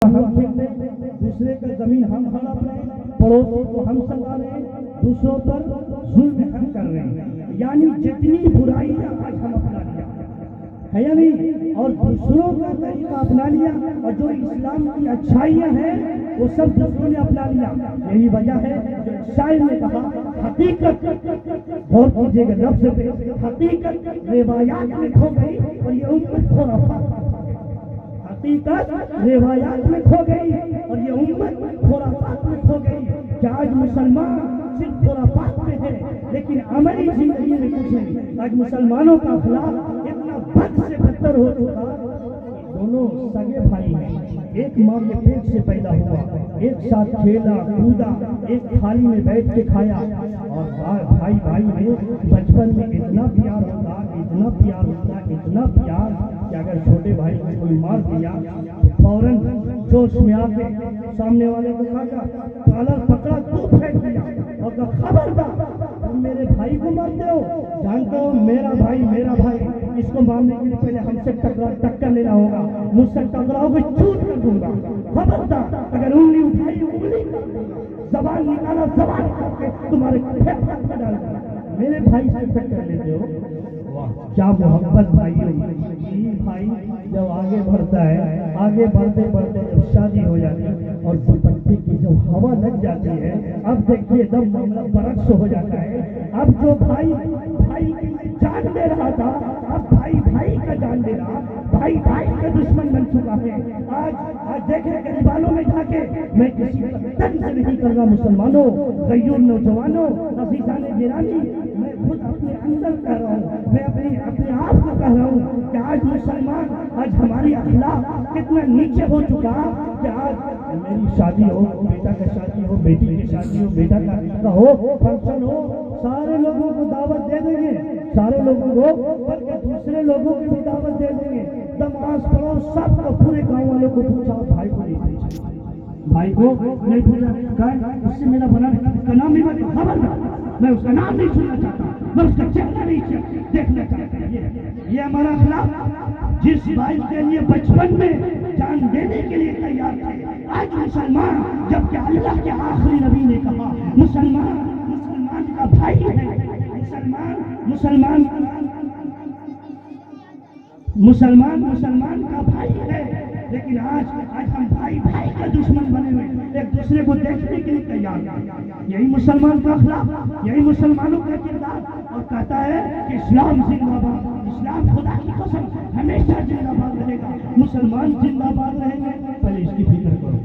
ہم پھر لیں، دوسرے کا زمین ہم ہڑپ رہے ہیں، پڑوسی کو ہم ستا رہے ہیں، دوسروں پر ظلم ہم کر رہے ہیں، یعنی جتنی برائیاں آج ہم اپنا لیا ہے یا نہیں، اور دوسروں کا طریقہ اپنا لیا، اور جو اسلام کی اچھائیاں ہیں وہ سب دوسروں نے اپنا لیا۔ یہی وجہ ہے جو شاعر نے کہا حقیقت، غور کیجیے گا لفظ پہ، حقیقت روایات میں کھو گئی اور یہ امت خرافات، حقیقت روایات میں کھو گئی اور یہ امت خرافات میں کھو گئی، کہ آج مسلمان صرف خرافات میں ہے لیکن عملی زندگی میں کچھ نہیں۔ آج مسلمانوں کا اخلاق اتنا بد سے بدتر ہو چکا، دونوں سگے بھائی ہیں، ایک ماں کے پیٹ سے پیدا ہوا، ایک ساتھ کھیلا کودا، ایک تھالی میں بیٹھ کے کھایا، اور بھائی بھائی میں بچپن میں اتنا پیار ہوتا، اتنا پیار ہوتا، اتنا پیار کہ اگر چھوٹے بھائی کو کوئی مار دیا فوراً جوش میں آ کے سامنے والے کو کہا کالر پکڑا تو پھینک دیا اور کہا خبردار تم میرے بھائی کو مارتے ہو، جانتا ہو میرا بھائی اس کو مارنے کے لیے پہلے ہم سے ٹکر لینا ہوگا، مجھ سے ٹکراؤ گے چوٹ کر دوں گا، خبردار اگر انگلی اٹھائی انگلی کر دوں گا، زبان نکالا زبان کر کے تمہارے پھیپھڑ میں ڈال دوں گا۔ میرے بھائی سے ٹکر لیتے ہو، کیا محبت بھائیوں۔ بھائی جب آگے بڑھتا ہے، آگے بڑھتے بڑھتے جب شادی ہو جاتی ہے اور دوپٹے کی جب ہوا لگ جاتی ہے، اب دیکھیے دم معاملہ برعکس ہو جاتا ہے۔ اب جو بھائی کے لیے جان دے رہا تھا، اب بھائی کا جان دے رہا، بھائی کا دشمن بن چکا ہے۔ آج دیکھیں غریبانوں میں جا کے، میں کسی کا طنز نہیں کر رہا مسلمانوں، غیور نوجوانوں، عزیزان گرامی، میں خود اپنے اندر کہہ رہا ہوں، میں اپنے آپ کو کہہ رہا ہوں کہ آج مسلمان، آج ہماری اخلاق کتنا نیچے ہو چکا کہ آج میری شادی ہو، بیٹا کا شادی ہو، بیٹی کی شادی ہو، بیٹا کا رشتہ ہو، فنکشن ہو، سارے لوگوں کو دعوت دے دیں گے، سارے لوگوں کو، بلکہ دوسرے لوگوں کی بھی دعوت دے دیں گے، نماز پڑھو سب کو، پورے گاؤں والوں کو پوچھا، بھائی کو نہیں پوچھا، بھائی کو نہیں پوچھا، اس سے میرا بنا اس کا نام نہیں بتا، خبردار میں اس کا نام نہیں سننا چاہتا، میں اس کا چہرہ نہیں دیکھنا چاہتا۔ یہ ہمارا اخلاق، جس بھائی کے لیے بچپن میں جان دینے کے لیے تیار تھے، آج مسلمان، جبکہ اللہ کے آخری نبی نے کہا مسلمان کا بھائی ہے، مسلمان کا بھائی ہے، لیکن آج ہم بھائی کا دشمن بنے ہوئے، ایک دوسرے کو دیکھنے کے لیے تیار ہیں۔ یہی مسلمان کا اخلاق، یہی مسلمانوں کا کردار، اور کہتا ہے کہ اسلام زندہ باد، اسلام خدا کی قسم ہمیشہ زندہ باد رہے گا۔ مسلمان زندہ باد رہیں گے، پہلے اس کی فکر کرو،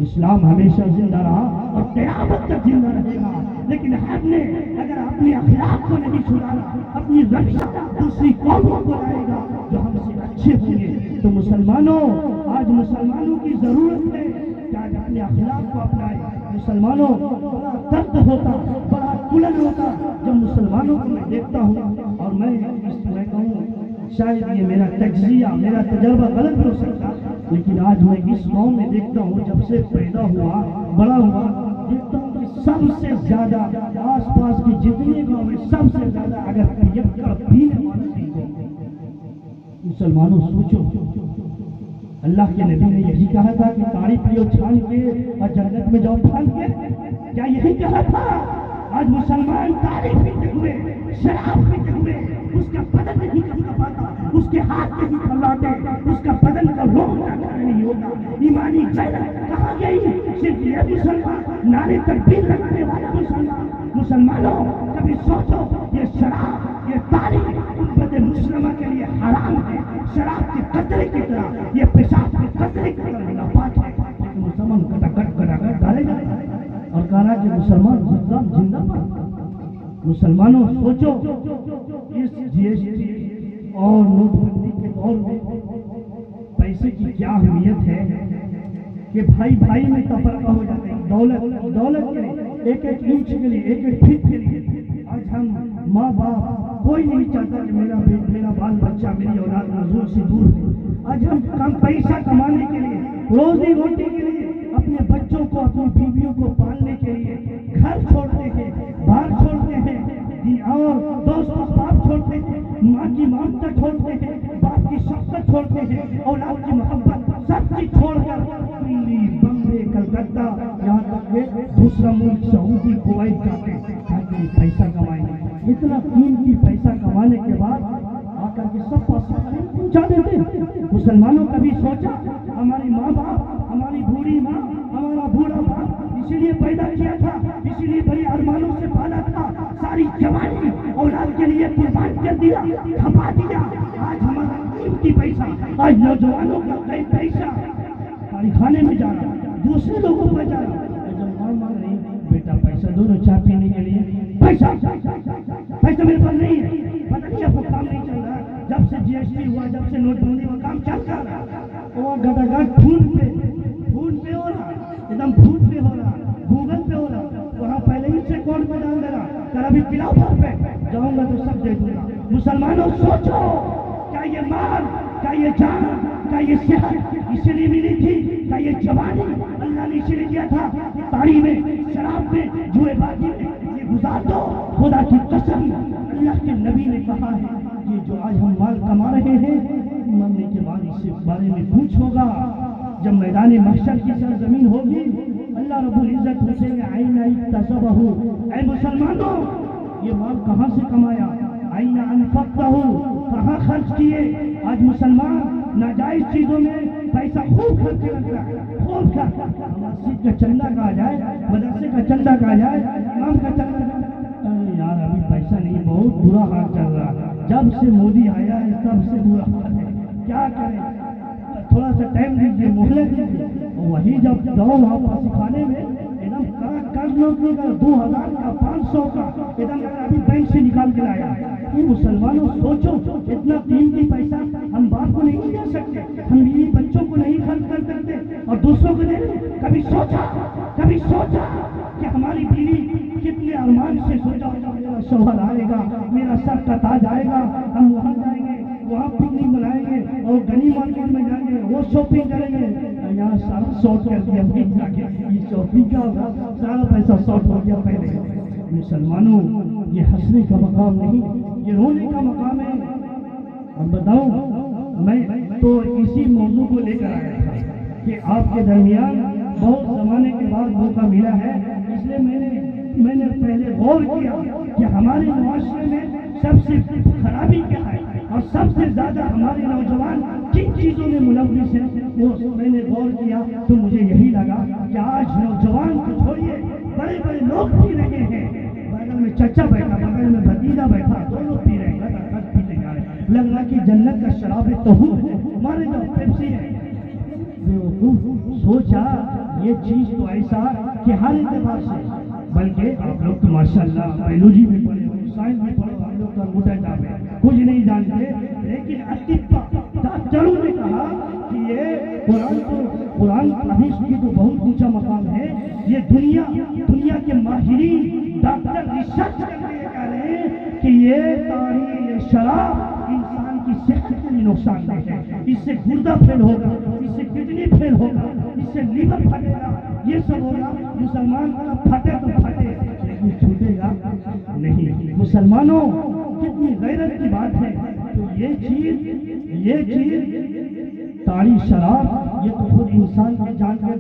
اسلام ہمیشہ زندہ رہا اور قیامت تک زندہ رہے گا، لیکن ہم نے اگر اپنے اخلاق کو نہیں چھڑانا، اپنی روش دوسری قوموں کو لائے گا جو ہم سے اچھے ہوں گے، تو مسلمانوں، آج مسلمانوں کی ضرورت ہے کہ آج اپنے اخلاق کو اپنائے۔ مسلمانوں، بڑا درد ہوتا، بڑا کلن ہوتا جب مسلمانوں کو میں دیکھتا ہوں، اور میں کہوں شاید یہ میرا تجزیہ، میرا تجربہ غلط ہو سکتا، لیکن آج میں اس قوم میں دیکھتا ہوں، جب سے پیدا ہوا بڑا ہوا، دیکھتا ہوں کہ سب سے زیادہ آس پاس کی جتنی قوم ہے، سب سے زیادہ اگر یکڑ پینے والی مسلمانوں، سوچو اللہ کے نبی نے یہی کہا تھا کہ تاڑی پیو چھان کے اور جنت میں جاؤ پھان کے، کیا یہی کہا تھا؟ آج مسلمان تاڑی پیتے ہوئے، شراب پیتے ہوئے، اس کا بدن نہیں کھا پاتا، اس کے ہاتھ نہیں کھلاتے، اس کا بدن کا روح نہیں ہوتا، ایمانی غیرت کہاں گئی؟ صرف یہ مسلمان نعرے تکبیر لگانے والا مسلمانوں، کبھی سوچو یہ شراب، یہ تاڑی امت مسلمہ کے لیے حرام ہے، شراب کے قطرے کی طرح، یہ پیشاب کے قطرے کی طرح ناپاک ہے، لیکن مسلمان گٹ ڈالے جائے اور کہا کہ مسلمان زندہ باد۔ مسلمانوں سوچو، اس جی ایس ٹی اور نوٹ بندی کے دور میں پیسے کی کیا اہمیت ہے کہ بھائی میں تفرقہ ہو جاتے ہیں، دولت کے لیے، ایک انچ کے لیے، ایک فٹ کے لیے۔ آج ہم ماں باپ کوئی نہیں چاہتا کہ میرا بال بچہ، میری اولاد نزول سے دور ہے۔ آج ہم کم پیسہ کمانے کے لیے، روزی روٹی کے لیے، اپنے بچوں کو، اپنی بیویوں کو پالنے کے لیے گھر چھوڑتے ہیں، باہر چھوڑتے ہیں، اور دوست باپ چھوڑتے ہیں، ماں کی ممتا چھوڑتے ہیں، باپ کی شفقت چھوڑتے ہیں، اولاد کی محبت، سب چیز چھوڑ کر جاتا, یہاں تک کہ دوسرا ملک سعودی کویت جاتے تاکہ پیسہ کمائیں. اتنا قیمتی پیسہ کمانے کے بعد آ کر کے سب پاس پہنچا دیتے. مسلمانوں کبھی سوچا ہماری ماں باپ, ہماری بوڑھی ماں, ہمارا بوڑھا باپ اسی لیے پیدا کیا تھا, اسی لیے بڑی ارمانوں سے پالا تھا, ساری جوانی اولاد کے لیے قربان کر دیا, کھپا دیا. آج ہمارا قیمتی پیسہ, آج نوجوانوں کا کئی پیسہ کاری خانے میں جا رہا, دوسرے لوگوں پر جا رہا. جب ماں مانگ رہی بیٹا پیسہ دو نا چائے پینے کے لیے, پیسہ پیسہ میرے پاس نہیں ہے, پتہ نہیں اب وہ کام نہیں چل رہا. جب سے جی ایس ٹی ہوا, جب سے نوٹ بندی ہوا, کام چل رہا. وہ گدا گد فون پہ ہو رہا, ایک دم فون پہ ہو رہا, گوگل پہ ہو رہا. وہاں پہلے ہی سے کوڈ پہ ڈال دے رہا, کر ابھی پلاؤ گھر پہ جاؤں گا تو سب دے دوں گا. مسلمانوں سوچو, کیا یہ مال, کیا یہ جان, کیا یہ صحت اسی لیے ملی تھی, کیا یہ جوانی اللہ نے اسی لیے دیا تھا؟ تاڑی میں, شراب میں, جوئے بازی میں یہ گزار دو. خدا کی قسم اللہ کے نبی نے کہا ہے یہ جو آج ہم مال کما رہے ہیں, مرنے کے بعد اس کے بارے میں پوچھ ہوگا. جب میدان محشر کی سرزمین ہوگی, اللہ رب العزت پوچھیں گے آئین اکتسبہ, اے مسلمانوں یہ مال کہاں سے کمایا, آئین انفقتہ, کہاں خرچ کیے. آج مسلمان ناجائز چیزوں میں پیسہ خوب خرچ کرتا ہے, خوب خرچ. مسجد کا چندہ کہا جائے, مدرسے کا چندہ کہا جائے, امام کا چندہ, ارے یار ابھی پیسہ نہیں, بہت برا حال چل رہا. جب سے مودی آیا ہے تب سے برا حال ہے, کیا کریں, تھوڑا سا ٹائم دیجیے, مہلت دیجیے. وہی جب جاؤ وہاں پر سکھانے میں ایک دم قرض نوٹری کا 2000 کا 500 کا ایک دم ابھی بینک سے نکال کے لایا. یہ مسلمانوں سوچو, اتنا قیمتی پیسہ ہم باپ کو نہیں دے سکتے, ہم بیوی بچوں کو نہیں خرچ کر سکتے اور دوسروں کو دے. کبھی سوچا کہ ہماری بیوی کتنے ارمان سے سوچا ہوگا میرا شوہر آئے گا, میرا سر کا تاج آئے گا, ہم وہاں جائیں گے, وہاں پکنک منائیں گے اور گنی مارکیٹ میں جائیں گے, وہ شاپنگ کریں گے. یہاں سارا شارٹ کر دیا, یہ شاپنگ کا سارا پیسہ شارٹ ہو گیا پہلے. مسلمانوں یہ ہنسنے کا مقام نہیں, یہ رونے کا مقام ہے. اب بتاؤں, میں تو اسی موضوع کو لے کر آیا تھا کہ آپ کے درمیان بہت زمانے کے بعد موقع ملا ہے, اس لیے میں نے پہلے غور کیا کہ ہمارے معاشرے میں سب سے خرابی کیا ہے اور سب سے زیادہ ہمارے نوجوان کن چیزوں میں ملوث ہیں. وہ میں نے غور کیا تو مجھے یہی لگا کہ آج نوجوان کو چھوڑیے, بڑے بڑے لوگ پی رہے ہیں. بغل میں چچا بیٹھا, بغل میں بھتیجا بیٹھا, دونوں پی رہے ہیں, پیتے جا رہے. لگ رہا کہ جنت کا شراب طہور ہے, ہمارے جو پیپسی ہے. سوچا یہ چیز تو ایسا کہ ہر اعتبار سے, بلکہ آپ لوگ تو ماشاءاللہ بایولوجی میں پڑھے ہو, سائنس میں پڑھے ہو, آپ لوگ کا موٹا جاب ہے, کچھ نہیں جانتے. لیکن ڈاکٹروں نے کہا کہ یہ قرآن حدیث کی تو بہت اونچا مقام ہے. یہ دنیا کے ماہرین ڈاکٹر ریسرچ کرنے کہہ رہے ہیں کہ یہ تاریخ شراب انسان کی صحت کے لیے نقصان دہ ہے. اس سے گردہ فیل ہوگا, اس سے کڈنی فیل ہوگا, اس سے لیور پھٹے گا, یہ سب ہوگا. مسلمان کا پھٹے تو پھٹے لیکن چھوٹے گا نہیں. مسلمانوں کتنی غیرت کی بات ہے. تو یہ چیز تاڑی شراب یہ تو خود انسان کی جان کے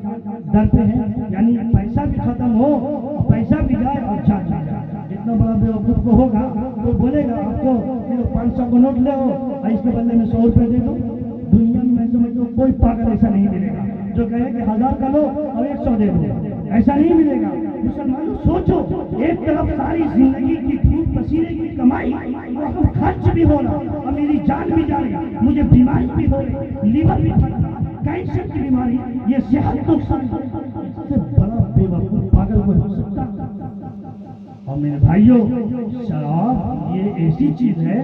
در پہ ہے. یعنی پیسہ بھی ختم ہو, پیسہ بھی جائے اور جان بھی جائے. جتنا بڑا بیوقوف کو ہوگا وہ بولے گا آپ کو 500 کو نوٹ لے ہو, اس کے بدلے میں 100 روپے دے دو. دنیا میں سمجھو کوئی پاگل ایسا نہیں ملے گا جو کہے کہ 1000 کا لو اور 100 دے دو, ایسا نہیں ملے گا. مسلمانوں سوچو, ایک طرف ساری زندگی کی خون پسینے کی کمائی, خرچ بھی ہو رہا اور میری جان بھی جا رہی, مجھے بیماری بھی ہو رہی, لیور بھی پھٹ رہا, کینسر کی بیماری, یہ صحت نقصان. اس سے بڑا بے وقوف پاگل کوئی ہو سکتا. اور میرے بھائیوں, شراب یہ ایسی چیز ہے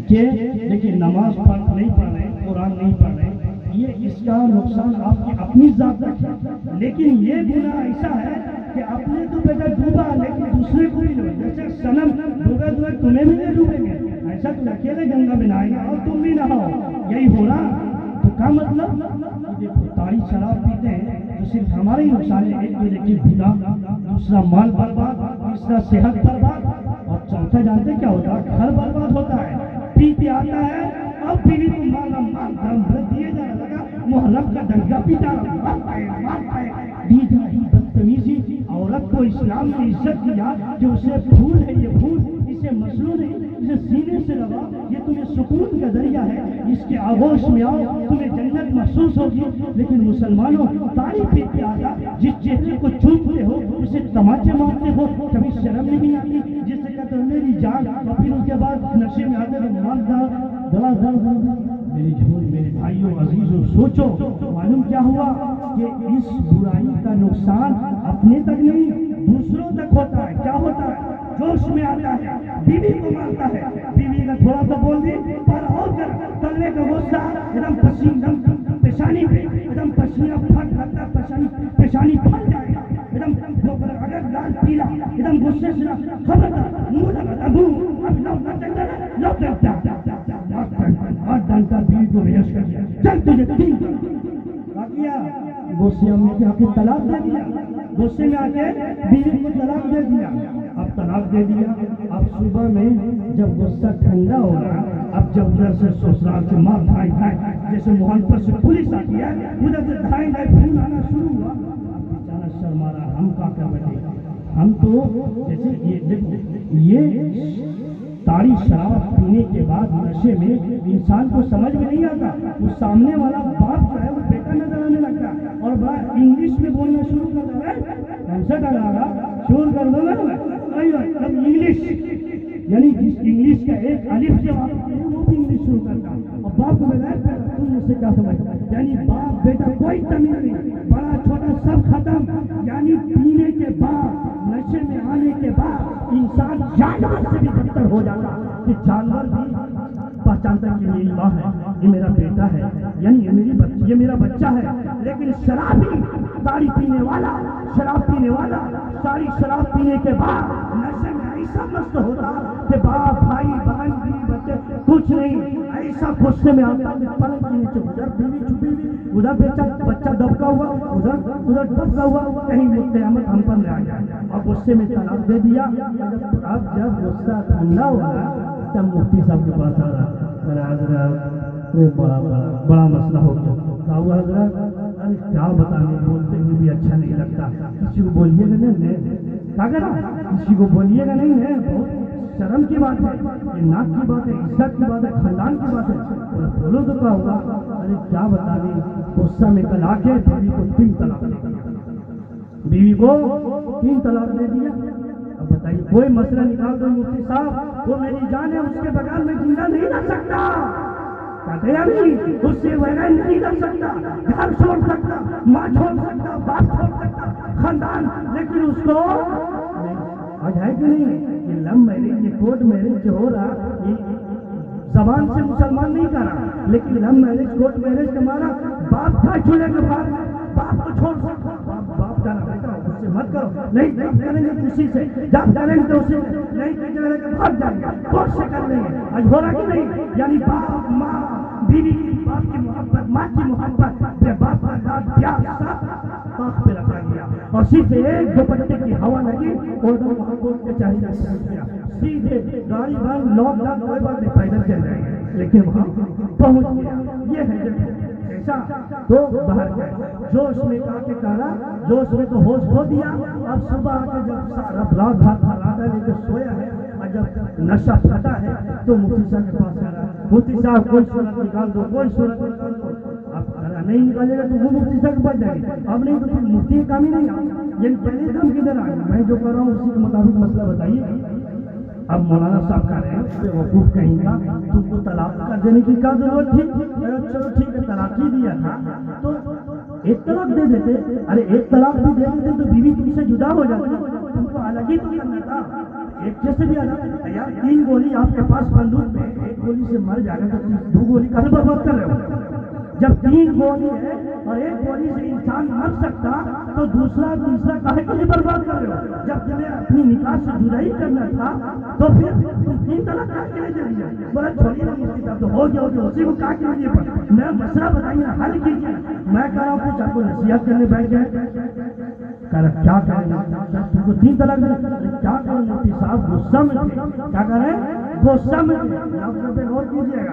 کہ دیکھیں نماز نہیں پڑھ رہے, قرآن نہیں پڑھ رہے, یہ اس کا نقصان آپ کی اپنی ذات تک ہے. لیکن یہ گناہ ایسا ہے کہ اپنے تو بیٹا ڈوبا لیکن دوسرے کو بھی ڈوبے. جیسے صنم ڈوبے ڈوبے تمہیں بھی نہیں ڈوبیں گے, ایسا تم اکیلے گنگا میں نہائے گا اور تم بھی نہاؤ, یہی ہو رہا. تو کیا مطلب, تاڑی شراب پیتے ہیں تو صرف ہمارے ہی نقصان ہے. ایک تو دیکھیے بھیگا, دوسرا مال برباد, تیسرا صحت برباد, اور چوتھا جانتے کیا ہوتا ہے, گھر برباد ہوتا ہے. پیتے آتا ہے اور بیوی کو مالا مال دھرم دیے جانے لگا, محرم کا ڈنگا پیتا, مار پائے, بیچ میں اسلام نے عزت دیا کہ اسے پھول ہے، یہ پھول اسے مسلو نہیں، اسے سینے سے لگا، یہ تمہیں سکون کا ذریعہ ہے، اس کے آغوش میں آؤ تمہیں جنت محسوس ہوگی۔ لیکن مسلمانوں تاڑی پیتے آتا، جس چہرے کو چومتے ہو اسے تماچے مارتے ہو، کبھی شرم نہیں آتی؟ جسے کہتے ہو میری جان، اور پھر اس کے بعد نشے میں آتے ہو مالدار دڑا دڑ دڑ۔ میری جھول میرے بھائیوں عزیزوں سوچو، معلوم کیا ہوا کہ اس برائی کا نقصان اپنے تک نہیں دوسروں تک ہوتا ہے۔ کیا ہوتا ہے؟ جوش میں آتا ہے، بیوی کو مارتا ہے، بیوی کا تھوڑا تو بول دی پر اور کر تلنے کا غصہ ایک دم پیشانی پہ ایک دم پسینہ پھٹ کرتا، پیشانی پھٹ جائے گا ایک دم، اگر لال پیلا ایک دم غصے سے خبردار منہ لگاتا منہ اب لوٹتا اور ڈالتا بیوی کو بےہوش کر دیا، چل تجھے تین کیا غصے میں آ کے طلاق دے دیا، غصے میں آ کے بیوی کو طلاق دے دیا۔ اب طلاق دے دیا، اب صبح میں جب غصہ ٹھنڈا ہوگا، اب جب ادھر سے سسرال سے ماں بھائی جیسے محلے سے پولیس آتی ہے، ادھر سے دھائیں پھول آنا شروع ہوا، بیچارہ شرما رہا، ہم کا کیا بنے؟ ہم تو جیسے یہ تاڑی شراب پینے کے بعد نشے میں انسان کو سمجھ میں نہیں آتا، وہ سامنے والا باپ جو ہے وہ بیٹا نظر آنے لگتا ہے اور بڑا انگلش میں بولنا شروع کر دے رہا ہے، ہم سے ڈالا گا شروع کر دو نا اب انگلش، یعنی جس انگلش کا ایک الف جو آپ وہ بھی انگلش شروع کرتا اور باپ کو بتایا تم مجھ سے کیا سمجھتا، یعنی باپ بیٹا کوئی تمیز نہیں، بڑا چھوٹا سب ختم۔ یعنی پینے کے بعد نشے میں آنے کے بعد انسان جانور سے بھی بدتر ہو جاتا کہ جانور بھی پہچانتا ہے کہ میری ماں ہے، یہ میرا بیٹا ہے، یعنی یہ میرا بچہ ہے۔ لیکن شرابی تاڑی پینے والا، شراب پینے والا ساری شراب پینے کے بعد نشے میں ایسا مست ہوتا کہ باپ بھائی بہن بیوی بچے کچھ نہیں، ایسا غصے میں آتا کہ پلنگ کے نیچے ادھر بیوی چھپی ہوئی، ادھر بچہ دبکا ہوا، ادھر دبکا ہوا، کہیں قیامت ہم پر نہ آ جائے، اور غصے میں طلاق دے دیا۔ اب جب غصہ ٹھنڈا ہوا تب مفتی صاحب کے پاس آ رہا، حضرت بڑا مسئلہ ہو گیا، کہا ہوا حضرت ارے کیا بتانے، بولتے ہوئے بھی اچھا نہیں لگتا، کسی کو بولیے گا نہیں، کیا کرا کسی کو بولیے گا نہیں ہے، بہت شرم کی بات ہے، یہ ناک کی بات ہے، عزت کی بات ہے، خاندان کی بات ہے، بولو تو کیا ہوگا؟ ارے کیا بتانے، غصہ میں کل آ کے بیوی کو 3 طلاق دے دیا، بیوی کو 3 طلاق دے دیا۔ اب بتائیے کوئی مسئلہ نکال دو مفتی صاحب، وہ میری جان ہے، اس کے بغیر میں زندہ نہیں رہ سکتا، کہتے ہیں نہیں اس سے بغیر نہیں رہ سکتا، گھر چھوڑ سکتا، ماں چھوڑ سکتا، باپ چھوڑ سکتا، خاندان، لیکن اس کو آج ہے کہ نہیں یہ لم میرج، یہ کورٹ میرج جو ہو رہا، یہ زبان سے مسلمان نہیں کر رہا، لیکن لم میرج کورٹ میرج کا مارا باپ تھا چولہے کے بعد، باپ کو چھوڑ سکتا، باپ کا بیٹا اس سے مت کرو، نہیں کریں گے کسی سے، جب کریں گے تو اسے نہیں کریں گے بھاگ جائیں گے، کورٹ سے کر لیں گے، آج ہو رہا کہ نہیں؟ یعنی باپ ماں بیوی کی، باپ کی محبت، ماں کی محبت، باپ کا داد پیار سب پاک پہ رکھا گیا، اور صرف ایک دوپٹے کی ہوا لگی اور محبت کے چاہیے سیدھے گاڑی بند لوگ لاکھ کوئی بات نہیں، پیدل چل جائیں گے، لیکن وہاں پہنچ گیا۔ یہ ہے ایسا تو باہر گئے، جوش میں کہا کہ کہا جوش میں تو ہوش کھو دیا۔ اب صبح آ کے جب سارا رات بھر لے کے سویا ہے اور جب نشہ پھٹا ہے تو مفتی صاحب کے پاس آ رہا ہے، مفتی صاحب کوئی صورت نکال دو، کوئی صورت نکال دو۔ اب نہیں نکالے گا تو وہ مفتی صاحب بچ جائے گا، اب نہیں تو پھر مفتی کام ہی نہیں آ، یعنی پہلے کام کدھر آئے؟ میں جو کر رہا ہوں اسی کے مطابق مسئلہ بتائیے۔ اب مولانا صاحب کہہ رہے ہیں بے وقوف کہیں گا، تم کو طلاق کر دینے کی کیا ضرورت تھی؟ چلو ٹھیک ہے طلاق ہی دیا تھا تو ایک طلاق دے دیتے، ارے ایک طلاق بھی دے دیتے تو بیوی تم سے جدا ہو جاتی، تم کو الگ ہی تو کرنا تھا، ایک جیسے بھی الگ یار۔ 3 گولی آپ کے پاس بندوق میں، ایک گولی سے مر جائے گا تو 2 گولی کا برباد کر رہے ہو۔ جب 3 گولی ہے اور ایک گولی سے انسان مر سکتا تو دوسرا تیسرا کاہے کے لیے برباد کر رہے ہو؟ جب تمہیں اپنی نکاح سے جدائی کرنا تھا تو پھر تم 3 طلاق کہاں کے لیے دے دیا؟ بولا چھوڑیے نا مفتی صاحب، تو ہو گیا اسی کو کہا کے لیے پر میں مسئلہ بتائیے نا، حل کیجیے۔ میں کہہ رہا ہوں کہ آپ کو نصیحت کرنے بیٹھ گئے، کہہ رہا کیا کریں تم کو 3 طلاق دے، کیا کریں مفتی صاحب؟ غصہ میں تھے، کیا کریں؟ غصہ میں تھے، لفظ پہ غور کیجیے گا،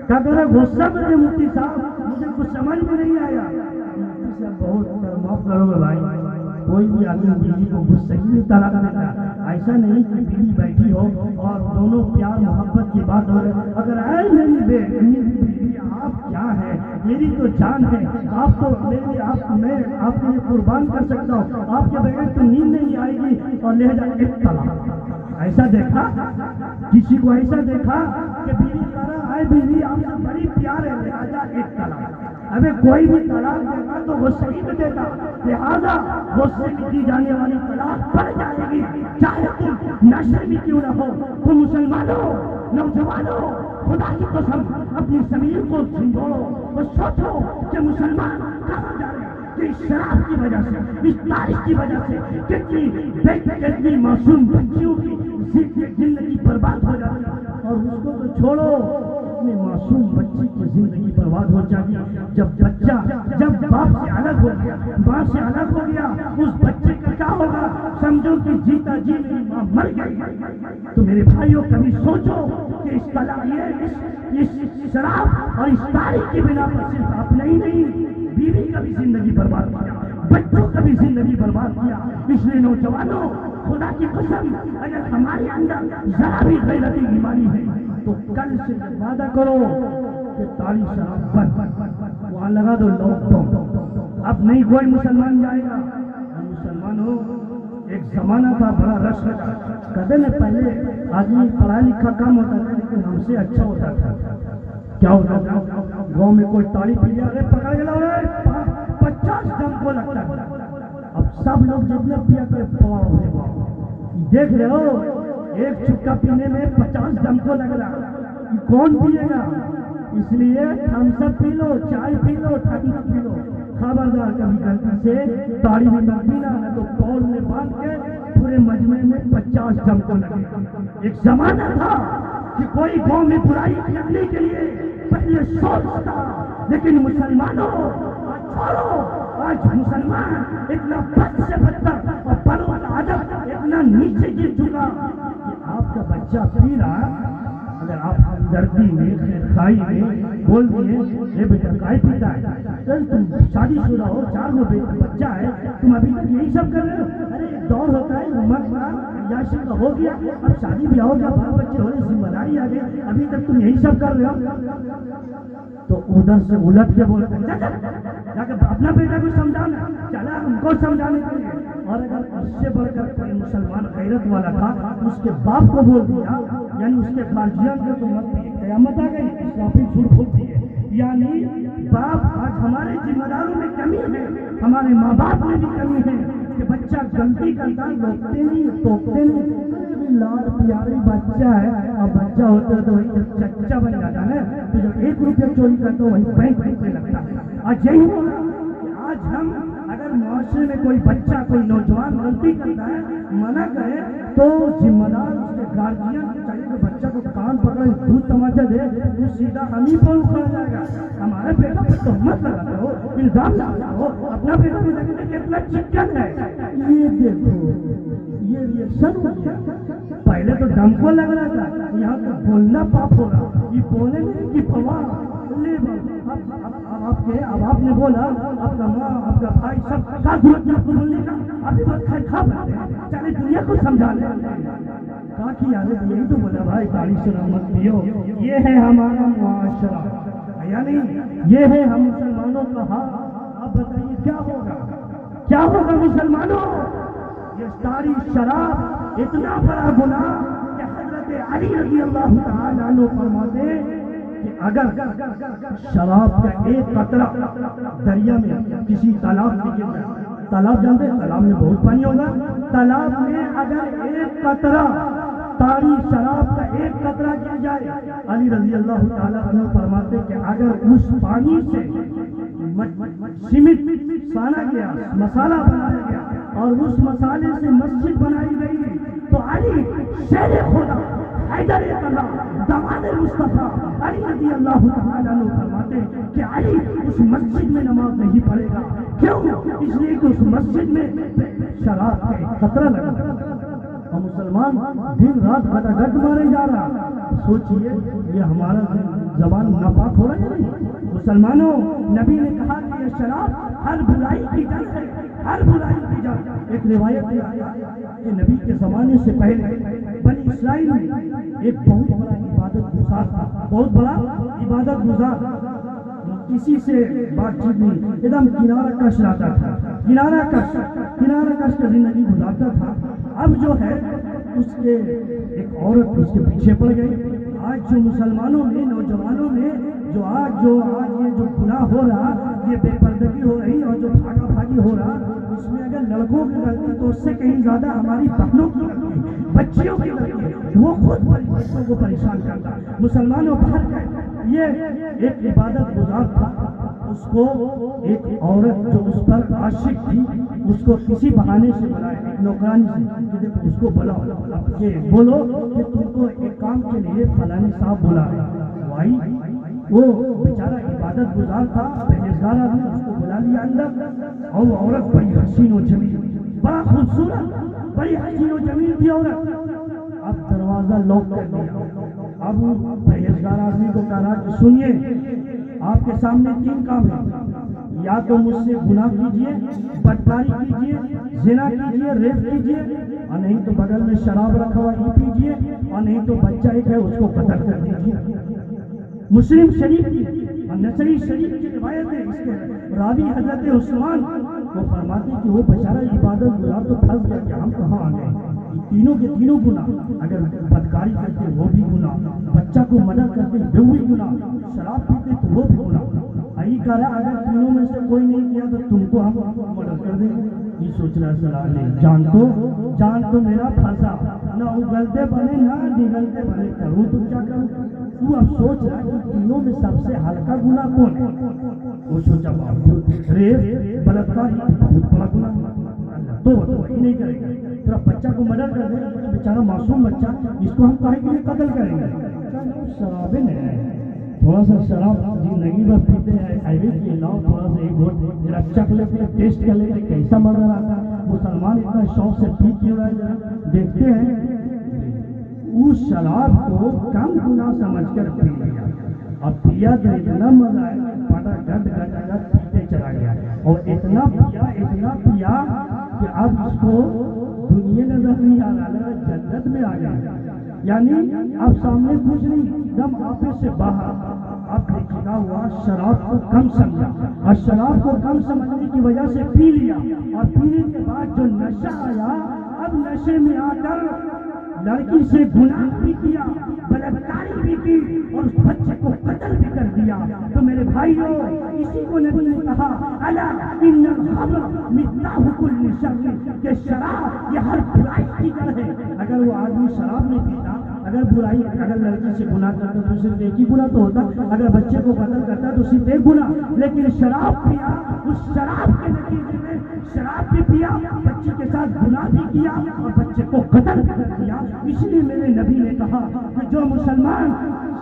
کیا کریں؟ غصہ میں تھے مفتی صاحب، مجھے کچھ سمجھ میں نہیں آیا۔ مفتی صاحب بہت معاف کرو گے بھائی، کوئی بھی آدمی بیوی کو غصہی میں طلاق دیتا، ایسا نہیں کہ بیوی بیٹھی ہو اور دونوں پیار محبت کی بات ہو رہے، اگر اے میری بیوی آپ کیا ہے، میری تو جان ہے، آپ تو میرے میں آپ کے لیے قربان کر سکتا ہوں، آپ کے بغیر تو نیند نہیں آئے گی، اور لہذا ایک طلاق۔ ایسا دیکھا کسی کو، ایسا دیکھا کہ بیوی کہہ رہا ہے بیوی آپ سے بڑی پیار ہے لہذا ایک طلاق۔ ابھی کوئی بھی طلاق دیتا تو وہ صحیح میں دیتا، لہذا غصے میں دی جانے والی طلاق پڑ جائے گی، چاہے تم نشے میں کیوں نہ ہو۔ تو مسلمانوں، نوجوانوں، خدا کی قسم اپنی ضمیر کو سنجھوڑو اور سوچو کہ مسلمان کہاں جا رہے ہیں، کہ اس شراب کی وجہ سے، اس تاریخ کی وجہ سے کتنی معصوم بچیوں کی زندگی برباد ہو جاتی ہے، اور اس کو تو چھوڑو، اپنے معصوم بچی کی زندگی برباد ہو جاتی ہے۔ جب باپ سے الگ ہو گیا، ماں سے الگ ہو گیا، اس بچے کا کیا ہوگا؟ سمجھو کہ جیتا جی میری ماں مر گئی۔ تو میرے بھائیوں کبھی سوچو کہ اس طلاق، اس شراب اور اس تاریخ کی بنا پر صرف اپنا ہی نہیں، بیوی کا بھی زندگی برباد کیا، بچوں کا بھی زندگی برباد کیا۔ اس لیے نوجوانوں، خدا کی قسم اگر ہمارے اندر ذرا بھی غیرت ایمانی ہے تو کل سے وعدہ کرو کہ تاریخ شراب بند، وہاں لگا دو لوگ تو اب نہیں کوئی مسلمان جائے گا۔ مسلمان ہو، ایک زمانہ تھا بڑا رش لگا، کہتے نا پہلے آدمی پڑھا لکھا کام ہوتا تھا لیکن ہم سے اچھا ہوتا تھا۔ کیا ہوتا تھا؟ گاؤں میں کوئی تاڑی پی لیا، پکڑ کے لاؤ 50 دم کو لگتا ہے۔ اب سب لوگ جتنے پیا کرے دیکھ رہے ہو، ایک چھکا پینے میں 50 دم کو لگ رہا، کون پیے گا؟ اس لیے تھمس اپ پی لو، چائے پی لو، ٹھنڈا پی لو، خبردار کبھی غلطی سے تاڑی میں مت پینا، نہ تو پول میں باندھ کے پورے مجمع میں 50 دم کو لگے۔ ایک زمانہ تھا کہ کوئی قوم میں برائی کرنے کے لیے پہلے سوچتا، لیکن مسلمانوں چھوڑو، آج مسلمان اتنا بد سے بدتر اور بڑوں کا ادب اتنا نیچے گر چکا کہ آپ کا بچہ پی رہا، اگر آپ ہمدردی میں، خیرخواہی میں بول دیے اے بیٹا کائے پیتا ہے، چل تم شادی شدہ ہو، 4 بچہ ہے، تم ابھی تک یہی سب کر رہے ہو، ارے ایک دور ہوتا ہے عمر کا عیاشی کا ہو گیا، اب شادی بھی ہو گیا، بال بچے ہو رہے، ذمہ داری آ گئی، ابھی تک تم یہی سب کر رہے ہو۔ تو ادھر سے الٹ کے بولتے ہیں جا کے اپنا بیٹا کو سمجھانا، چلا ہم کو سمجھانے کے لیے۔ اور اگر اس سے بڑھ کر کوئی مسلمان غیرت والا تھا، اس کے باپ کو بول دیا، یعنی اس کے گارجین کو، تو مت قیامت آ گئی، اسرافیل جھوٹ بولتی ہے۔ یعنی باپ، آج ہمارے ذمہ داروں میں کمی ہے، ہمارے ماں باپ میں بھی کمی ہے کہ بچہ غلطی کرتا روکتے نہیں، ٹوکتے نہیں، لاڈ پیاری بچہ ہے، اب بچہ ہوتا ہے تو وہی چچا بن جاتا ہے، تو جب 1 روپیہ چوری کرتا ہے وہی بینک میں لگتا ہے۔ آج یہی ہوگا کہ آج ہم اگر معاشرے میں کوئی بچہ، کوئی نوجوان غلطی کرتا ہے، منع کرے، تو ذمہ دار اس کے گارجین چاہیے کہ بچہ کو کان پکڑے، دودھ تماچا دے، وہ سیدھا ہم ہی پر اکھڑ جائے گا۔ ہمارے بیٹا پر تہمت لگاتے ہو، الزام لگاتے ہو، اپنا بیٹا کو دیکھتے کتنا چکن ہے، یہ دیکھو یہ ریئیکشن ہو گیا۔ پہلے تو ڈم کو لگ رہا تھا، یہاں تو بولنا پاپ ہو رہا، یہ بولے نہیں کہ پوا لے اب آپ نے بولا، آپ کا ماں، آپ کا بھائی سب کا ضرورت نہیں بولنے کا، ابھی بس کھا چلے دنیا کو سمجھا لیں۔ کہا کہ یار یہی تو بولا بھائی گاڑی سے مت پیو، یہ ہے ہمارا معاشرہ، یعنی یہ ہے ہم مسلمانوں کا حال۔ اب بتائیے کیا ہوگا مسلمانوں؟ یہ ساری شراب اتنا بڑا گناہ کہ حضرت علی رضی اللہ تعالیٰ عنہ فرماتے کہ اگر شراب کا ایک قطرہ دریا میں کسی تالاب میں گر جائے، تالاب جانتے ہیں تالاب میں بہت پانی ہوگا، تالاب میں اگر ایک قطرہ تاری شراب کا ایک قطرہ گر جائے، علی رضی اللہ تعالیٰ عنہ فرماتے کہ اگر اس پانی سے سمٹ سانا گیا، مسالہ بنایا گیا اور اس مسالے سے مسجد بنائی گئی، تو علی شیر خدا حیدر کرام داماد مصطفیٰ علی رضی اللہ تعالیٰ عنہ فرماتے کہ علی اس مسجد میں نماز نہیں پڑھے گا، کیوں؟ اس لیے کہ اس مسجد میں شراب کا ایک قطرہ لگا، اور مسلمان دن رات گھٹا مارے جا رہا۔ سوچئے یہ ہمارا زبان ناپاک ہو رہا ہے نہیں؟ مسلمانوں، نبی نے کہا کہ یہ شراب ہر برائی کی جڑ ہے، ہر برائی کی جڑ، ایک روایت میں آیا کہ نبی کے زمانے سے پہلے بنی اسرائیل میں ایک بہت بڑا عبادت گزار تھا، بہت بڑا عبادت گزار، کسی سے بات چیت نہیں، ایک دم کنارہ کش رہتا تھا، کنارہ کش کا زندگی گزارتا تھا۔ اب جو ہے اس کے ایک عورت اس کے پیچھے پڑ گئی۔ آج جو مسلمانوں میں، نوجوانوں میں جو آج یہ جو گناہ ہو رہا، یہ بے پردگی ہو رہی اور جو بھاگا بھاگی ہو رہا، اس میں اگر لڑکوں کی غلطی تو اس سے کہیں زیادہ ہماری بہنوں کی غلطی، بچیوں کی غلطی، وہ خود بچوں کو پریشان کرتا۔ مسلمانوں باہر گئے، یہ ایک عبادت گزار تھا، اس کو ایک عورت جو اس پر عاشق تھی، اس کو کسی بہانے سے بلایا، ایک نوکرانی سے کہ دیکھو اس کو بلاؤ کہ بولو کہ تم کو ایک کام کے لیے فلانی صاحب بلا رہے ہیں۔ وہ بیچارہ عبادت گزار تھا، پرہیزگار آدمی، اس کو بلا لیا اندر، اور وہ عورت بڑی حسین و جمیل، بڑا خوبصورت، بڑی حسین و جمیل تھی عورت۔ اب دروازہ لاک کر دیا۔ اب پرہیزگار آدمی کو کہا کہ سنیے، آپ کے سامنے 3 کام ہیں، یا تو مجھ سے گناہ کیجیے، بدکاری کیجیے، زنا کیجیے، ریپ کیجیے، اور نہیں تو بغل میں شراب رکھا ہوا یہ پیجیے، اور نہیں تو بچہ ایک ہے اس کو قتل کر دیجیے۔ مسلم شریف کی اور نسائی شریف کی روایت ہے، اس کے راوی حضرت عثمان وہ فرماتے کہ وہ بیچارہ عبادت گزار تو پھنس گیا کہ ہم کہاں آ گئے۔ تینوں کے تینوں گناہ، اگر بدکاری کرتے وہ بھی گناہ، بچہ کو مدد کرتے وہ بھی گناہ، شراب پیتے تو وہ بھی گناہ۔ یہی کہہ رہا اگر تینوں میں سے کوئی نہیں کیا تو تم کو ہم مدد کر دیں گے۔ یہ سوچ رہا صلاح نہیں، جان تو میرا پھنسا، نہ اگلتے بنے نہ نگلتے بنے، کروں تو کیا کروں؟ تو اب سوچ رہا کہ تینوں میں سب سے ہلکا گناہ کون ہے؟ وہ سوچا ریپ، بلاکار بہت بڑا گناہ، تو وہی نہیں کرے گا، تھوڑا بچہ کو مدد کر دے، بیچارہ معصوم بچہ، اس کو ہم کہیں کے لیے قتل کریں گے۔ شرابیں نہیں، تھوڑا سا شراب زندگی میں پیتے ہیں، ہیوی کے علاوہ تھوڑا سا ایک گھونٹ ذرا چکھ لیتے ہیں، ٹیسٹ کر لیتے ہیں کیسا مزہ آتا ہے۔ مسلمان اتنا شوق سے پی کیوں رہا ہے؟ دیکھتے ہیں اس شراب کو کم گناہ سمجھ کر پی لیا، اب پیا تو اتنا مزہ ہے، پٹا گٹ پیتے چلا گیا، اور اتنا پیا کہ اب اس کو دنیا نظر نہیں آ رہا، جنت میں آ گیا، یعنی اب سامنے کچھ نہیں، دم آپے سے باہر۔ اب کیا ہوا، شراب کو کم سمجھا، اور شراب کو کم سمجھنے کی وجہ سے پی لیا، اور پینے کے بعد جو نشہ آیا، اب نشے میں آ کر لڑکی سے گناہ بھی کیا، بلاکاری بھی کی، اور اس بچے کو قتل بھی کر دیا۔ تو میرے بھائیوں، اسی کو نبی نے کہا الا ان الخمر مفتاح کل شر، کہ شراب یہ ہر برائی کی جڑ ہے۔ اگر وہ آدمی شراب نہیں پیتا، اگر لڑکی سے گناہ کرتا تو صرف ایک ہی گناہ تو ہوتا، اگر بچے کو قتل کرتا تو صرف ایک گناہ، لیکن شراب پیا، اس شراب کے نتیجے میں شراب بھی پیا، بچے کے ساتھ گناہ بھی کیا، اور بچے کو قتل کر دیا۔ اس لیے میرے نبی نے کہا کہ جو مسلمان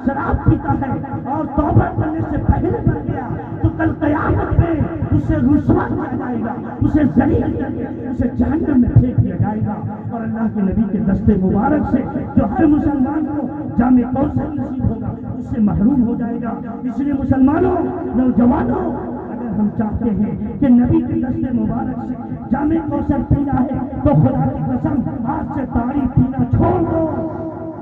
شراب پیتا ہے اور توبہ کرنے سے پہلے مر گیا تو کل قیامت میں اسے رسوا کیا جائے گا، اسے ذلیل کر کے اسے جہنم میں پھینک دیا جائے گا۔ اور اللہ کے نبی کے دستے مبارک سے جو ہر مسلمان کو جامع کوثر نصیب ہوگا اس سے محروم ہو جائے گا۔ اس لیے مسلمانوں، نوجوانوں، اگر ہم چاہتے ہیں کہ نبی کے دستے مبارک سے جامع کوثر پینا ہے تو خدا کی قسم آج سے تاریخ پینا چھوڑ دو،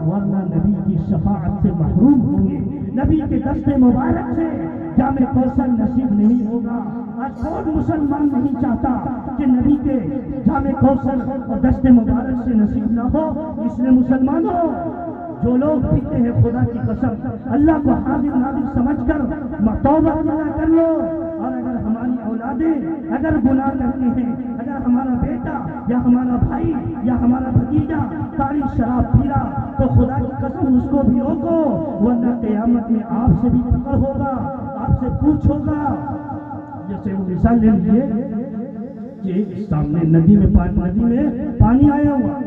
ورنہ نبی کی شفاعت سے محروم ہوں گے، نبی کے دستے مبارک سے جامع کوثر نصیب نہیں ہوگا۔ آج کون مسلمان نہیں چاہتا کہ نبی کے جامع کوثر اور دستے مبارک سے نصیب نہ ہو؟ اس لیے مسلمانوں، جو لوگ پیتے ہیں خدا کی قسم اللہ کو حاضر ناظر سمجھ کر توبہ کر لو، اور اگر ہماری اولادیں اگر گناہ کرتی ہیں، اگر ہمارا بیٹا یا ہمارا بھائی یا ہمارا بھتیجا تاریخ شراب پی رہا تو خدا کی قسم اس کو بھی روکو، ورنہ قیامت میں آپ سے بھی پکڑ ہوگا، آپ سے پوچھ ہوگا۔ جیسے وہ مثال لے لیجیے کہ سامنے ندی میں پانی آیا ہوا،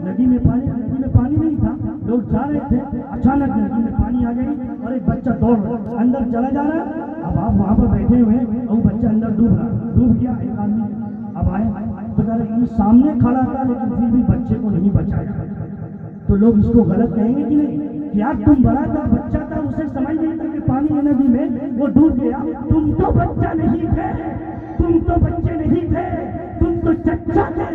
ندی میں پانی نہیں تھا، لوگ جا رہے تھے، اچانک ندی میں پانی آ گئی اور ایک بچہ دوڑ رہا اندر چلا جا رہا ہے۔ اب آپ وہاں پر بیٹھے ہوئے اور بچہ اندر ڈوب گیا، ایک آدمی اب آئے تو کہہ رہے یہ سامنے کھڑا تھا لیکن پھر بھی بچے کو نہیں بچایا، تو لوگ اس کو غلط کہیں گے کہ نہیں کہ یار تم بڑا تھا، بچہ تھا، اسے سمجھ نہیں تھا کہ پانی ہے ندی میں، وہ ڈوب گیا، تم تو بچہ نہیں تھے، تم تو بچے نہیں تھے، تم تو چچا تھے،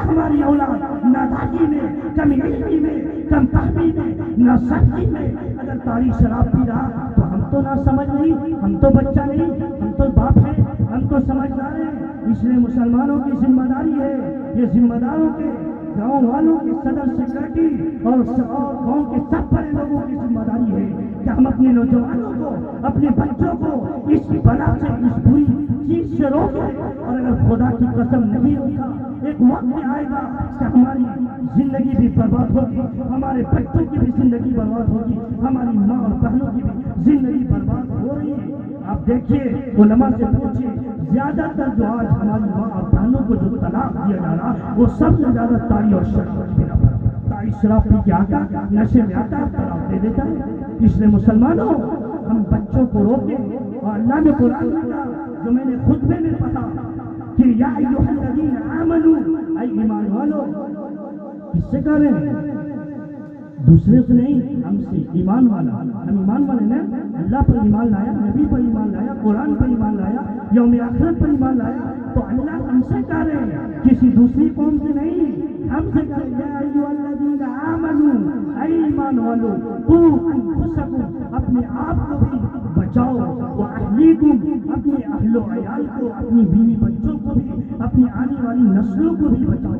ہماری اولاد نادانی میں، کم علمی میں، کم فہمی میں، ناسمجھی میں اگر تاریخ شراب پی رہا تو ہم تو نہ سمجھ نہیں، ہم تو بچہ نہیں، ہم تو باپ ہیں، ہم تو سمجھدار ہیں۔ اس لیے مسلمانوں کی ذمہ داری ہے، یہ ذمہ داروں کے، گاؤں والوں کے، صدر سیکرٹری اور گاؤں کے سب بڑے لوگوں کی ذمہ داری ہے کہ ہم اپنے نوجوانوں کو، اپنے بچوں کو اس بلا سے، اس بری چیز سے روکیں۔ اور اگر خدا کی قسم نہیں روکا، ایک وقت آئے گا کہ ہماری زندگی بھی برباد ہوگی، ہمارے بچوں کی بھی زندگی برباد ہوگی، ہماری ماں اور بہنوں کی بھی زندگی برباد ہو رہی ہے۔ آپ دیکھیے، علماء سے پوچھیے، زیادہ تر جو آج ہماری ماں اور بہنوں کو جو طلاق دیا جا رہا وہ سب سے زیادہ تائی اور شراب کی بنا پر، تائی شراب پی کے آتا، نشے میں آتا، طلاق دے دیتا ہے۔ اس لیے مسلمانوں، ہم بچوں کو روکیں۔ اور اللہ نے قرآن میں کہا، جو میں نے خطبے میں پڑھا کہ یا ایھا الذین آمنوا، اے ایمان والو، کس سے کہہ رہے ہیں؟ دوسرے سے نہیں، ہم سے، ایمان والا۔ ہم ایمان والے نا، اللہ پر ایمان لایا، نبی پر ایمان لایا، قرآن پر ایمان لایا، یوم آخرت پر ایمان لایا، تو اللہ ہم سے کہہ رہے ہیں، کسی دوسری قوم سے نہیں، ہم سے کہہ رہے ہیں یا ایھا الذین آمنوا، اے ایمان والو، قوا انفسکم، اپنے آپ کو بھی بچاؤ، واہلیکم، اپنے اہل و عیال کو، اپنی بیوی بچوں کو بھی، اپنی آنے والی نسلوں کو بھی بچاؤ۔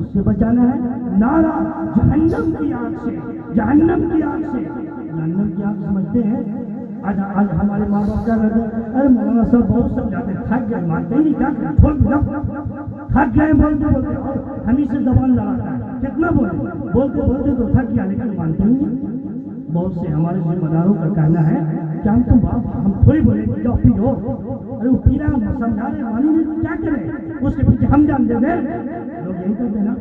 اس سے بچانا ہے نارا جہنم کی آگ سے، جہنم کی آگ سے۔ جہنم کی آگ سمجھتے ہیں؟ آج ہمارے ماں باپ کیا کہتے ہیں؟ ارے مولانا صاحب بہت سمجھاتے ہیں، تھک گئے، مانتے ہی نہیں، کیا کریں، چھوڑ دو، تھک گئے بولتے بولتے، اور ہم ہی سے زبان لڑاتا ہے، کتنا بولتے بولتے تو تھک گیا، لیکن مانتے ہی نہیں۔ بہت سے ہمارے ذمہ داروں کا کہنا ہے کہ ہم تو باپ، ہم تھوڑی بولے کہ جاؤ پی لو، ارے وہ پی رہا، ہم سمجھا رہے ہیں، مانی نہیں، کیا کریں، اس کے پیچھے ہم جان دے دیں، لوگ یہی کہتے ہیں نا۔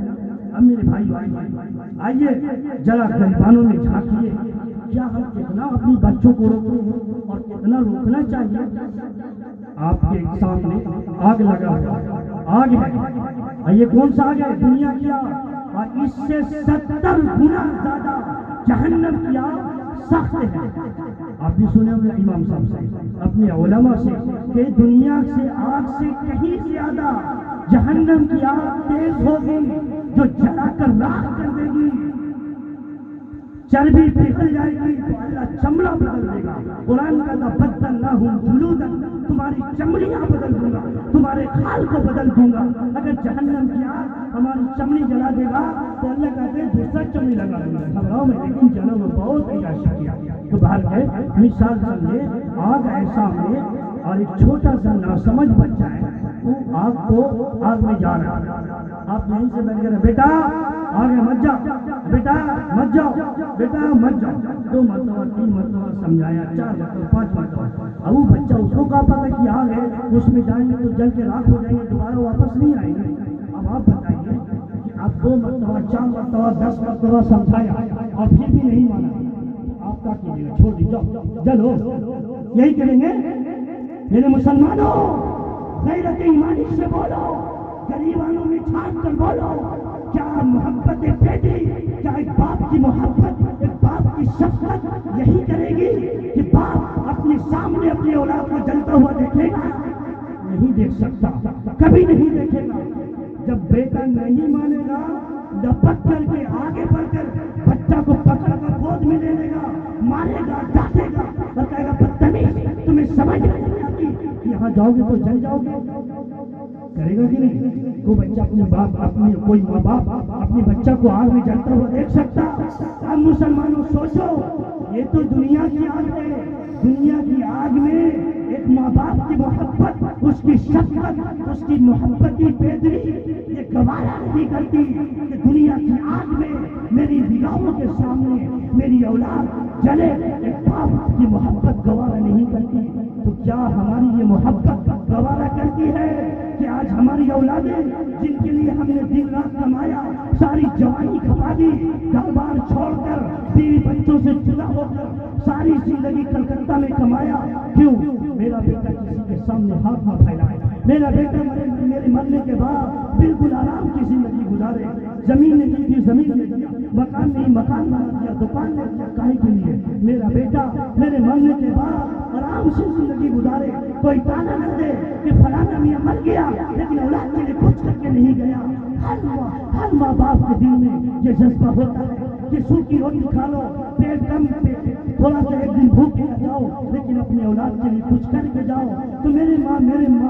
اب میرے بھائی آئیے ذرا غریبانوں میں جھانکیے، کیا ہم کتنا اپنی بچوں کو روکتے ہیں اور کتنا روکنا چاہیے؟ آپ کے سامنے آگ لگا ہوا، آگ ہے، اور یہ کون سا آگ ہے؟ دنیا کی آگ، اور اس سے 70 گنا زیادہ جہنم کی آگ سخت ہے۔ آپ بھی سنے ہوں گے امام صاحب سے، اپنے علماء سے، کہ دنیا سے آگ سے کہیں زیادہ جہنم کی آگ تیز ہوگی، جو جلا کر راکھ کر دے گی، چربی پگھل جائے گی تو اللہ چمڑا بدل دے گا۔ قرآن کہتا بدلناہم جلودا، تمہاری چمڑیاں بدل دوں گا، تمہارے کھال کو بدل دوں گا۔ اگر جہنم کی آگ ہماری چمڑی جلا دے گا تو اللہ کہتے ہیں دوسرا چمڑی لگا دوں گا، گھبراؤ میں، لیکن جلا وہ بہت عیاشی کیا۔ تو باہر ہے مثال سمجھے، آگ ہے سامنے اور ایک چھوٹا سا ناسمجھ بچہ ہے، وہ آگ کو، آگ میں جا رہا ہے، آپ یہیں سے بیٹھ کر بیٹا آگے مت جاؤ، بیٹا مت جاؤ، بیٹا مت جاؤ، 2 مرتبہ 3 مرتبہ سمجھایا، 4 مرتبہ 5 مرتبہ، اب وہ بچہ، اس کو کہا پتہ کہ آگ ہے، اس میں جائیں گے تو جل کے راکھ ہو جائیں گے، دوبارہ واپس نہیں آئیں گے۔ اب آپ بتائیے کہ آپ 2 مرتبہ 4 مرتبہ 10 مرتبہ سمجھایا اور پھر بھی نہیں مانا، آپ کیا کیجیے گا؟ چھوڑ دیجیے، جلو، یہی کریں گے؟ میرے مسلمانوں، غیرت ایمانی سے بولو، غریبانوں میں چھانٹ کر بولو، کیا محبت بیٹی، کیا ایک باپ کی محبت، ایک باپ کی شفقت یہی کرے گی کہ باپ اپنے سامنے اپنی اولاد کو جلتا ہوا دیکھے گا؟ نہیں دیکھ سکتا، کبھی نہیں دیکھے گا۔ جب بیٹا نہیں مانے گا، لپک کر کے آگے بڑھ کر بچہ کو پکڑ کر گود میں لے لے گا، مارے گا، ڈانٹے گا اور کہے گا بدتمیز، تمہیں سمجھ نہیں آتی، یہاں جاؤ گے تو جل جاؤ گے، کرے گا کہ نہیں؟ کوئی بچہ اپنے باپ، اپنے کوئی ماں باپ اپنے بچہ کو آگ میں جلتا ہوا دیکھ سکتا؟ اب مسلمانوں سوچو، یہ تو دنیا کی آگ ہے، دنیا کی آگ میں ایک ماں باپ کی محبت، اس کی شفقت، اس کی محبتی پیدری یہ گوارا نہیں کرتی کہ دنیا کی آگ میں میری نگاہوں کے سامنے میری اولاد جلے، ایک باپ کی محبت گوارا نہیں کرتی، تو کیا ہماری یہ محبت گوارا کرتی ہے کہ آج ہماری اولادیں جن کے لیے ہم نے دن رات کمایا، ساری جوانی کھپا دی، گھر بار چھوڑ کر، بیوی بچوں سے جدا ہو کر ساری زندگی کلکتہ میں کمایا، کیوں؟ میرا بیٹا کسی کے سامنے ہاتھ نہ پھیلائے، میرا بیٹا میرے مرنے کے بعد بالکل آرام کی زندگی گزارے، زمین نے دی تھی زمین نے دیا، مکان نہیں مکان بنا دیا، دکان نے دیا، کاہے کے لیے؟ میرا بیٹا میرے مرنے کے بعد آرام سے زندگی گزارے، کوئی تانا نہ دے کہ فلانا میاں مر گیا لیکن اولاد کے لیے کچھ کر کے نہیں گیا، ہر ماں باپ کے دل میں یہ جذبہ ہوتا ہے کہ سوکھی روٹی کھا لو، پیٹ کم تھوڑا سا ایک دن بھوک کے جاؤ، لیکن اپنے اولاد کے لیے کچھ کر کے جاؤ۔ تو میرے ماں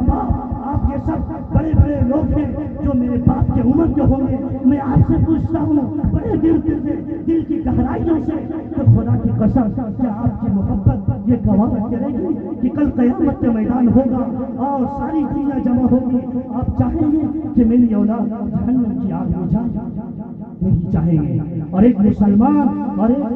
باپ، آپ یہ سب بڑے بڑے لوگ ہیں جو میرے باپ کے عمر کے ہوں گے، میں آپ سے پوچھتا ہوں بڑے دل کی گہرائیوں سے کہ خدا کی قسم کیا آپ کی محبت یہ گواہ کرے گی کہ کل قیامت کا میدان ہوگا اور ساری دنیا جمع ہوگی، آپ چاہیں گے کہ میری اولاد جہنم کی آگ میں جائے؟ نہیں چاہیں گے۔ اور ایک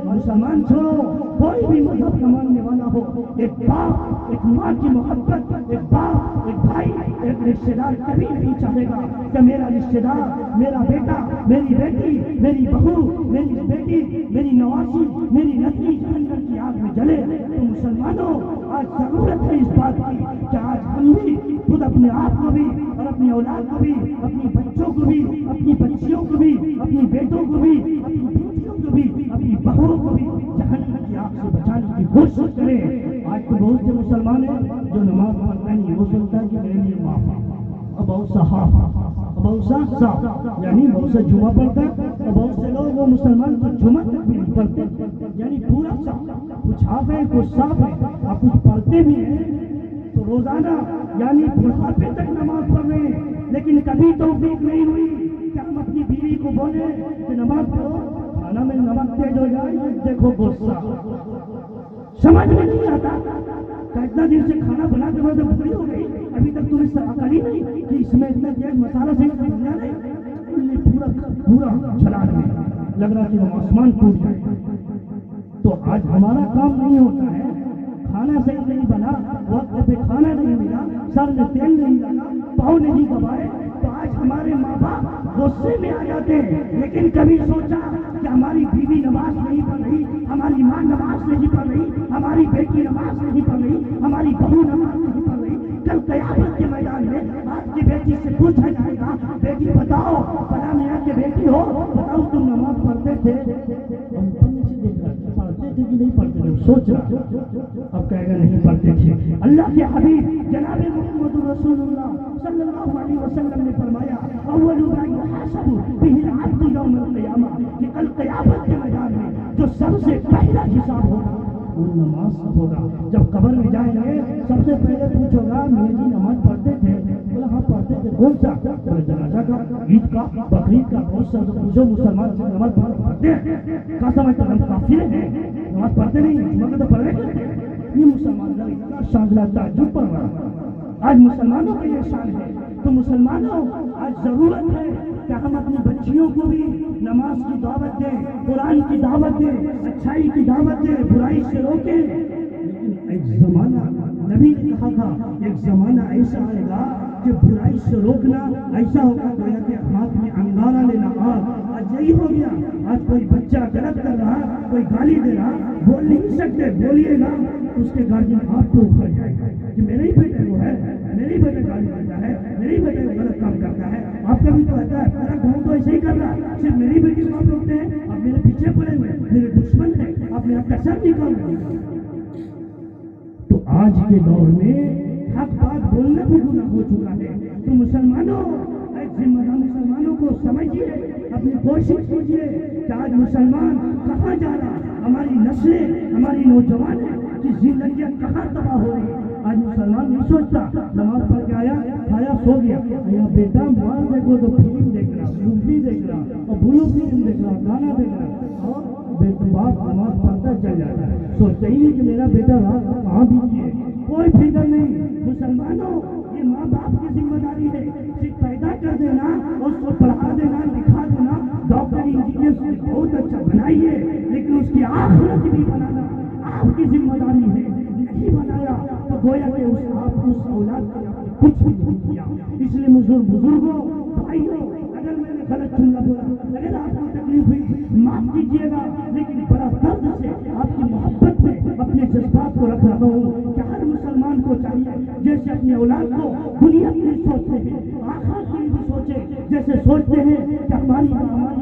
مسلمان چھوڑو، کوئی بھی مذہب کا ماننے والا ہو، ایک باپ ایک ماں کی محبت، ایک باپ ایک بھائی ایک رشتے دار کبھی نہیں چاہے گا کہ میرا رشتے دار، میرا بیٹا، میری بیٹی، میری بہو، میری بیٹی، میری نواسی، میری نتنی جہنم کی آگ میں جلے۔ تو مسلمانوں، آج ضرورت ہے اس بات کی کہ آج ہم بھی خود اپنے آپ کو بھی اور اپنی اولاد کو بھی، اپنی بچوں کو بھی، اپنی بچیوں کو بھی، اپنی بیٹوں کو بھی، اپنی بیٹیوں کو بھی، اپنی بہوؤں کو بھی جہنم کی آگ سے بچانے کی کوشش کریں۔ آج تو بہت سے مسلمان ہیں جو نماز پڑھتا نہیں، وہ سنتا ہے کہ میرے لیے معاف ہے، اور بہت سا یعنی بہت سے جمعہ پڑھتا ہے، اور بہت سے لوگ وہ مسلمان تو جمعہ تک بھی نہیں پڑھتے، یعنی پورا صاف، کچھ ہاف ہے کچھ صاف ہے، اور کچھ پڑھتے بھی ہیں تو روزانہ یعنی بڑھاپے تک نماز پڑھ رہے ہیں، لیکن کبھی توفیق نہیں ہوئی کہ ہم اپنی بیوی کو بولے کہ نماز پڑھو، کھانا میں نمک تیز ہو جائے، دیکھو غصہ، سمجھ میں نہیں آتا کہ اتنا دن سے کھانا بناتے ہوئے بھولی ہو گئی، ابھی تک تمہیں عقل ہی نہیں کہ اس میں اتنا تیز مسالہ صحیح سے بنیا نہیں، پورا چلا رہے، لگ رہا کہ وہ آسمان ٹوٹ جائے۔ تو آج ہمارا کام نہیں ہوتا ہے، کھانا صحیح نہیں بنا، وقت پہ کھانا نہیں ملا، سر میں تیل نہیں لگا، پاؤں نہیں دبائے، تو آج ہمارے ماں باپ غصے میں آ جاتے ہیں۔ لیکن کبھی سوچا کہ ہماری بیوی نماز نہیں پڑھ رہی، ہماری ماں نماز نہیں پڑھ رہی، ہماری بیٹی نماز نہیں پڑھ رہی، ہماری بہو نماز نہیں پڑھ رہی، کل قیامت کے میدان میں آپ کی بیٹی سے پوچھا جائے گا، بیٹی بتاؤ، فلاں میاں کی بیٹی ہو، بتاؤ تم نماز پڑھتے تھے؟ ہم سے دیکھ رہا تھا، پڑھتے تھے کہ نہیں پڑھتے تھے، سوچ رہا، اب کہے گا نہیں پڑھتے تھے۔ اللہ کے حبیب جناب محمد رسول اللہ صلی اللہ علیہ وسلم نے فرمایا، اول ما یحاسب بہ العبد یوم القیامہ، کہ کل قیامت کے میدان میں جو سب سے پہلا حساب ہوگا وہ نماز ہوگا۔ جب قبر میں جائیں گے سب سے پہلے پوچھو گا میاں جی نماز پڑھتے تھے؟ بولا ہاں پڑھتے تھے۔ کون سا؟ جنازہ کا، عید کا، بقرعید کا، کون سا؟ تو پوچھو مسلمان سے نماز پڑھتے ہیں؟ کیا سمجھتے ہم کافر ہیں؟ نماز پڑھتے نہیں، جمعہ تو پڑھ رہے ہیں۔ یہ مسلمان کا اتنا شاندہ تعجب پڑھ رہا، آج مسلمانوں کا یہ شان ہے۔ تو مسلمانوں، آج ضرورت ہے کہ ہم اپنی بچیوں کو بھی نماز کی دعوت دیں، قرآن کی دعوت دیں، اچھائی کی دعوت دیں، برائی سے روکیں۔ لیکن ایک زمانہ نبی نے کہا تھا، ایک زمانہ ایسا آئے گا کہ برائی سے روکنا ایسا ہوگا گویا کہ ہاتھ میں انگارہ لینا۔ آج یہی ہو گیا، آج کوئی بچہ غلط کر رہا، کوئی گالی دے رہا، بول نہیں سکتے، بولیے گا اس کے گارجین آپ کو اکھڑ جائے گا کہ میرے ہی بیٹے وہ ہے، میرے ہی بیٹے گالی دیتا ہے، میرے ہی بیٹے غلط کام کرتا ہے۔ آپ کا بھی تو ہوتا ہے، میرا گاؤں تو ایسے ہی کر رہا ہے، صرف میری بیٹی کو آپ روکتے ہیں، آپ میرے پیچھے پڑے ہوئے، میرے دشمن ہیں، آپ میرا کسر نکال رہے ہیں۔ تو آج کے دور میں حق بات بولنا بھی گناہ ہو چکا ہے۔ تو مسلمانوں، ایک ذمہ دار مسلمانوں کو سمجھیے، اپنی کوشش کیجیے کہ آج مسلمان کہاں جا رہا، ہماری نسلیں، ہماری نوجوان کی زندگیاں کہاں تباہ ہو رہی ہے۔ آج مسلمان نہیں سوچتا، نماز پڑھ کے آیا، کھایا، سو گیا، بیٹا موبائل دیکھو تو فلم دیکھ رہا، مووی دیکھ رہا، اور بلو فلم دیکھ رہا، گانا دیکھ رہا، اور باپ نماز پڑھتا چل جاتا ہے، سوچتا ہی نہیں کہ میرا بیٹا رات کہاں بھی ہے، کوئی فکر نہیں۔ مسلمانوں، یہ ماں باپ کی ذمہ داری ہے، صرف پیدا کر دینا اور اس کو پڑھا دینا، لکھا دینا، ڈاکٹر انجینئر سے بہت اچھا بنائیے، لیکن اس کی آخرت بھی بنانا آپ کی ذمہ داری ہے۔ نہیں بنایا تو گویا کہ آپ اس اولاد کے کچھ بھی نہیں کیا۔ اس لیے بزرگوں، بھائیوں، اگر میں نے غلط جملہ بولا، اگر آپ کو تکلیف ہوئی معاف کیجیے گا، لیکن بڑا درد سے آپ کی محبت میں اپنے جذبات کو رکھ رہا ہوں کہ ہر مسلمان کو چاہیے جیسے اپنی اولاد کو دنیا کے لیے سوچتے ہیں، آخرت کے لیے بھی سوچے، جیسے سوچتے ہیں کہ ہماری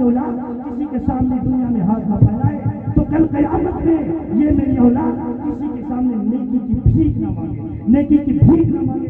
اولاد کسی کے سامنے دنیا میں ہاتھ نہ پھیلائے، تو کل قیامت میں یہ میری اولاد کسی کے سامنے نیکی کی بھیک نہ مانگے، نیکی کی بھیک نہ مانگے۔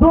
2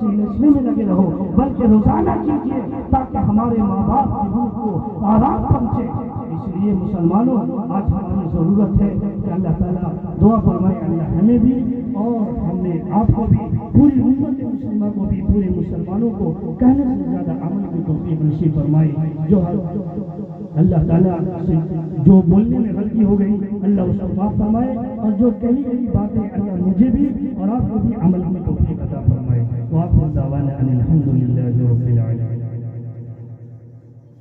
چیزنے میں لگے رہو، بلکہ روزانہ کیجیے تاکہ ہمارے ماں باپ کی روح کو آرام پہنچے۔ اس لیے مسلمانوں آج ہماری ضرورت ہے کہ اللہ تعالیٰ دعا فرمائے، اللہ ہمیں بھی اور ہم نے آپ کو بھی، پوری امت مسلمہ کو بھی، پورے مسلمانوں کو کہنے سے زیادہ عمل کی توفیق نصیب فرمائے۔ جو اللہ تعالیٰ سے جو بولنے میں غلطی ہو گئی اللہ اس کو معاف فرمائے، اور جو کئی کئی باتیں اللہ مجھے بھی اور آپ کو بھی عمل کی توفیق عطا فرمائے۔ وآخر دعوانا ان الحمد للہ رب العالمین۔